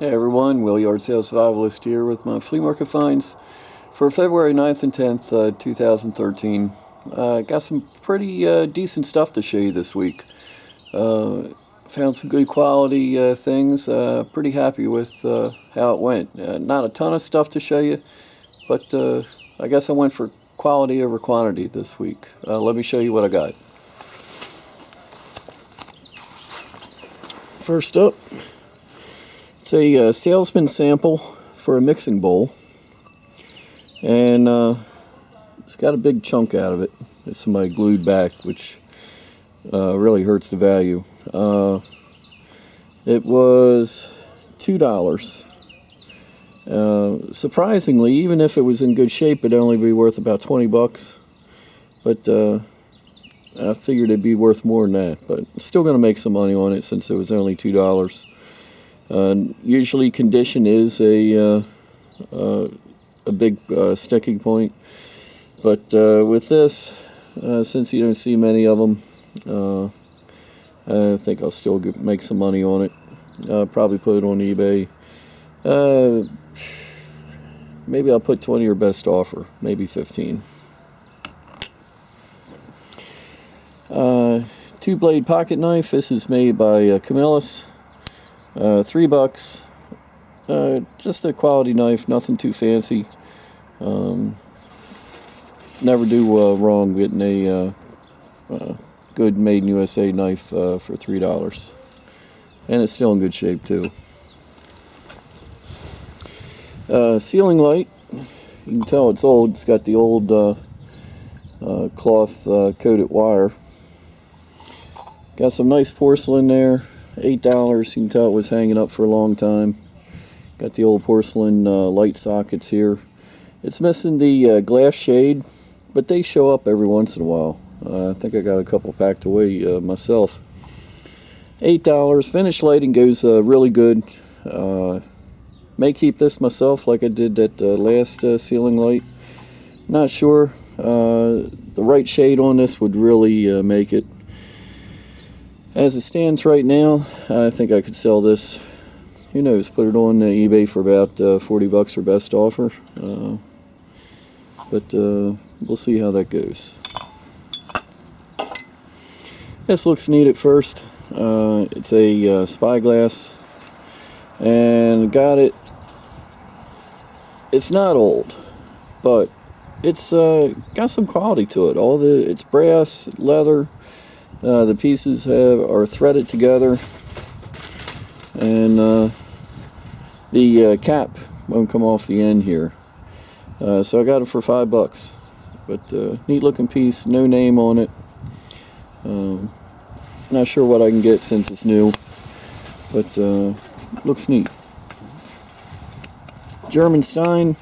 Hey everyone, Will Yard Sales Survivalist here with my flea market finds for February 9th and 10th, 2013. Got some pretty decent stuff to show you this week. Found some good quality things. Pretty happy with how it went. Not a ton of stuff to show you, but I guess I went for quality over quantity this week. Let me show you what I got. First up, it's a salesman sample for a mixing bowl, and it's got a big chunk out of it that somebody glued back, which really hurts the value. It was $2. Surprisingly, even if it was in good shape, it'd only be worth about 20 bucks, but I figured it'd be worth more than that, but still going to make some money on it since it was only $2. Usually condition is a big sticking point, but with this, since you don't see many of them, I think I'll still make some money on it. Probably put it on eBay. Maybe I'll put 20 or best offer, maybe 15. Two-blade pocket knife. This is made by Camillus. $3. Just a quality knife, nothing too fancy. Never do wrong getting a good made in USA knife for $3. And it's still in good shape too. Ceiling light. You can tell it's old. It's got the old cloth coated wire. Got some nice porcelain there. $8. You can tell it was hanging up for a long time. Got the old porcelain light sockets here. It's missing the glass shade, but they show up every once in a while. I think I got a couple packed away myself. $8. Finish lighting goes really good. May keep this myself like I did that last ceiling light. Not sure. The right shade on this would really make it. As it stands right now, I think I could sell this, who knows, put it on eBay for about 40 bucks or best offer. But we'll see how that goes. This looks neat at first. It's a Spyglass, and got it. It's not old, but it's got some quality to it. It's brass, leather. The pieces are threaded together, and the cap won't come off the end here. So I got it for $5. But neat looking piece, no name on it. Not sure what I can get since it's new, but looks neat. German Stein.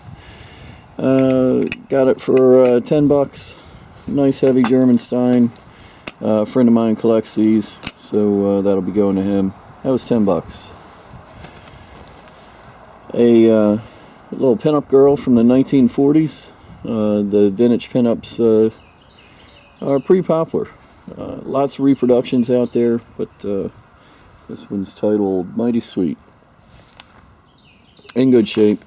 Got it for $10. Nice heavy German Stein. A friend of mine collects these, so that'll be going to him. That was $10. A little pinup girl from the 1940s. The vintage pinups are pretty popular. Lots of reproductions out there, but this one's titled Mighty Sweet. In good shape.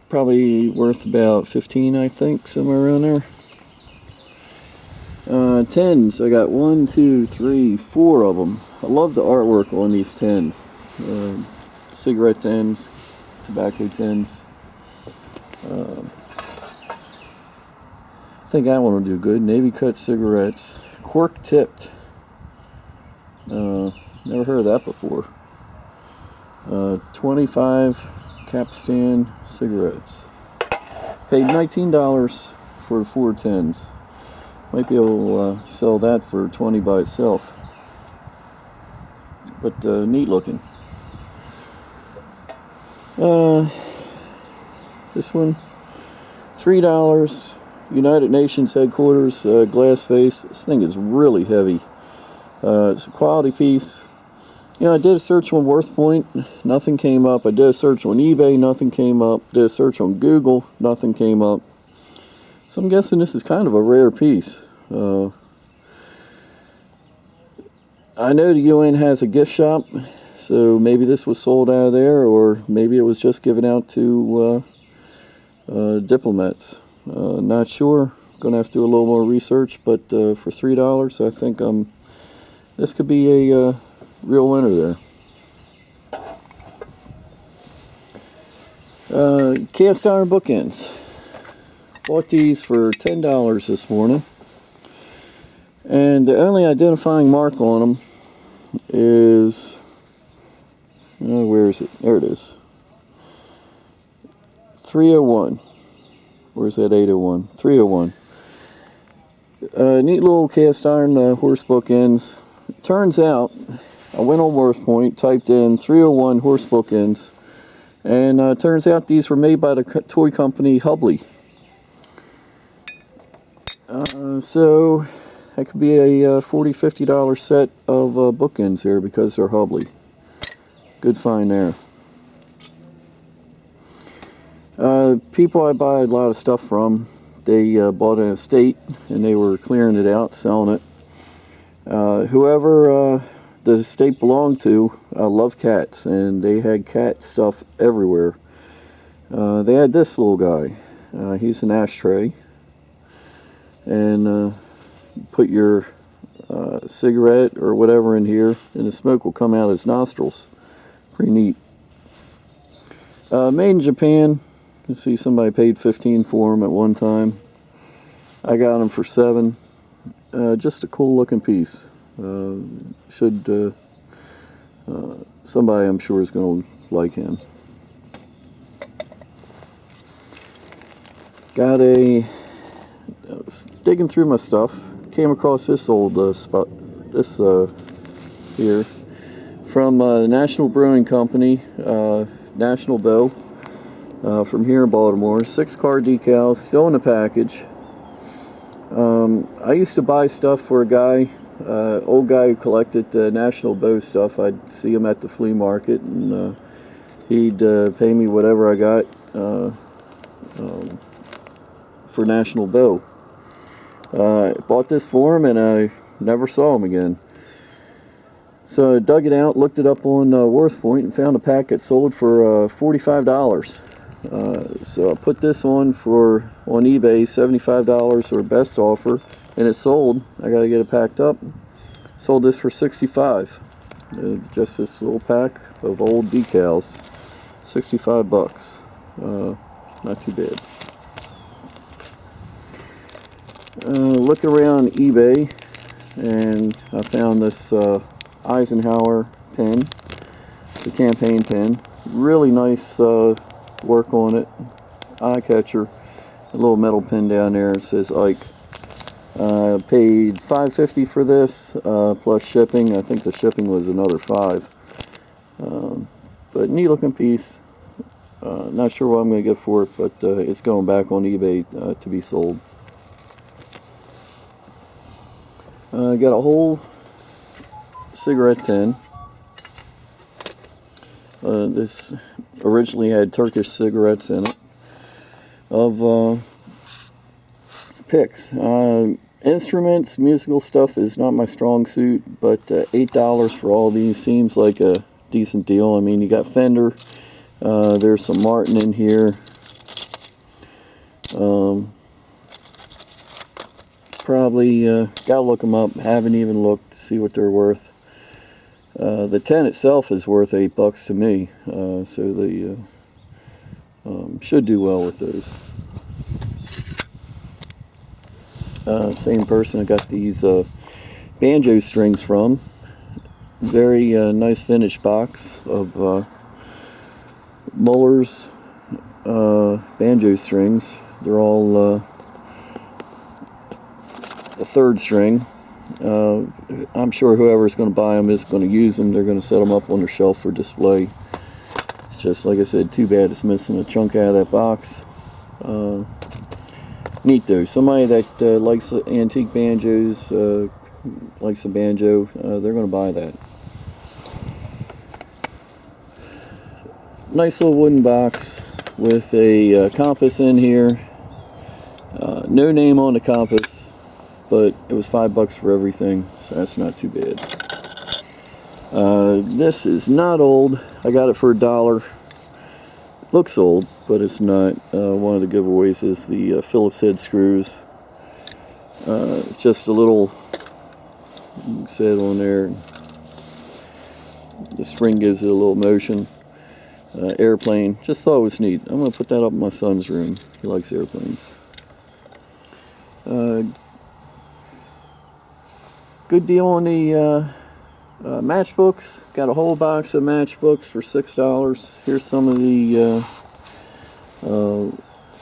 Probably worth about 15, I think, somewhere around there. Tins. I got 1, 2, 3, 4 of them. I love the artwork on these tins. Cigarette tins, tobacco tins. I think that one will do good. Navy cut cigarettes. Cork tipped. Never heard of that before. 25 capstan cigarettes. Paid $19 for the 4 tins. Might be able to sell that for 20 by itself. But neat looking. This one, $3. United Nations headquarters, glass face. This thing is really heavy. It's a quality piece. You know, I did a search on WorthPoint, nothing came up. I did a search on eBay, nothing came up. Did a search on Google, nothing came up. So I'm guessing this is kind of a rare piece. I know the UN has a gift shop So maybe this was sold out of there, or maybe it was just given out to diplomats. Not sure. Gonna have to do a little more research, but for $3, I think this could be a real winner there. Cast iron bookends. Bought these for $10 this morning, and the only identifying mark on them is, where is it? There it is. 301. Where's that 801? 301. Neat little cast iron horse bookends. Turns out, I went on WorthPoint, typed in 301 horse bookends, and turns out these were made by the toy company Hubley. So that could be a $40–50 set of bookends here because they're Hubley. Good find there. People I buy a lot of stuff from, they bought an estate and they were clearing it out, selling it. Whoever the estate belonged to loved cats, and they had cat stuff everywhere. They had this little guy. He's an ashtray, and put your cigarette or whatever in here, and the smoke will come out his nostrils. Pretty neat. Made in Japan. You can see somebody paid $15 for them at one time. I got them for $7. Just a cool looking piece. Somebody I'm sure is going to like him. I was digging through my stuff, came across this old spot, this here, from the National Brewing Company, National Bow, from here in Baltimore. 6-card decals, still in the package. I used to buy stuff for a guy, old guy who collected National Bow stuff. I'd see him at the flea market, and he'd pay me whatever I got for National Bow. I bought this for him, and I never saw him again. So I dug it out, looked it up on WorthPoint, and found a packet sold for $45. So I put this on eBay, $75 or best offer, and it sold. I got to get it packed up. Sold this for $65. Just this little pack of old decals, $65. Not too bad. Look around eBay, and I found this Eisenhower Pin. It's a campaign pin. Really nice work on it. Eye catcher. A little metal pin down there. It says Ike. Paid $5.50 for this plus shipping. I think the shipping was another $5. But neat looking piece. Not sure what I'm going to get for it, but it's going back on eBay to be sold. Got a whole cigarette tin. This originally had Turkish cigarettes in it. Of picks. Instruments, musical stuff is not my strong suit, but $8 for all these seems like a decent deal. I mean, you got Fender. There's some Martin in here. Probably gotta look them up. Haven't even looked to see what they're worth. The tin itself is worth $8 to me, so they should do well with those. Same person I got these Banjo Strings from. Very nice vintage box of Muller's Banjo Strings. They're all the 3rd string. I'm sure whoever's going to buy them is going to use them. They're going to set them up on their shelf for display. It's just, like I said, too bad it's missing a chunk out of that box. Neat though. Somebody that likes antique banjos, likes a banjo, they're going to buy that. Nice little wooden box with a compass in here. No name on the compass, but it was $5 for everything, so that's not too bad. This is not old. I got it for $1. Looks old, but it's not. One of the giveaways is the Phillips head screws. Just a little, you can see it on there. The spring gives it a little motion. Airplane. Just thought it was neat. I'm going to put that up in my son's room. He likes airplanes. Good deal on the Matchbooks. Got a whole box of Matchbooks for $6. Here's some of the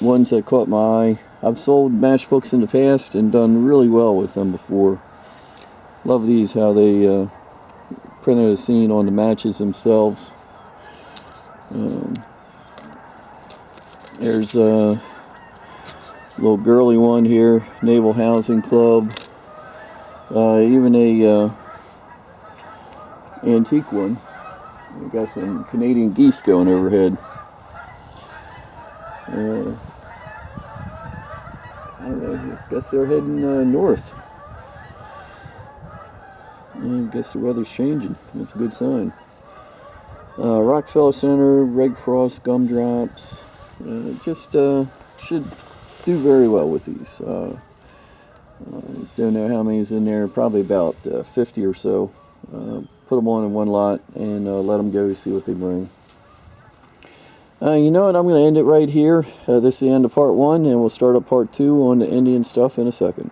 ones that caught my eye. I've sold Matchbooks in the past and done really well with them before. Love these, how they printed a scene on the matches themselves. There's a little girly one here, Naval Housing Club. Even a antique one. We got some Canadian geese going overhead. I don't know, I guess they're heading north. I guess the weather's changing. That's a good sign. Rockefeller Center, Red Cross gumdrops. Just should do very well with these. Don't know how many's in there. Probably about 50 or so. Put them on in one lot and let them go, see what they bring. You know what? I'm going to end it right here. This is the end of part 1, and we'll start up part 2 on the Indian stuff in a second.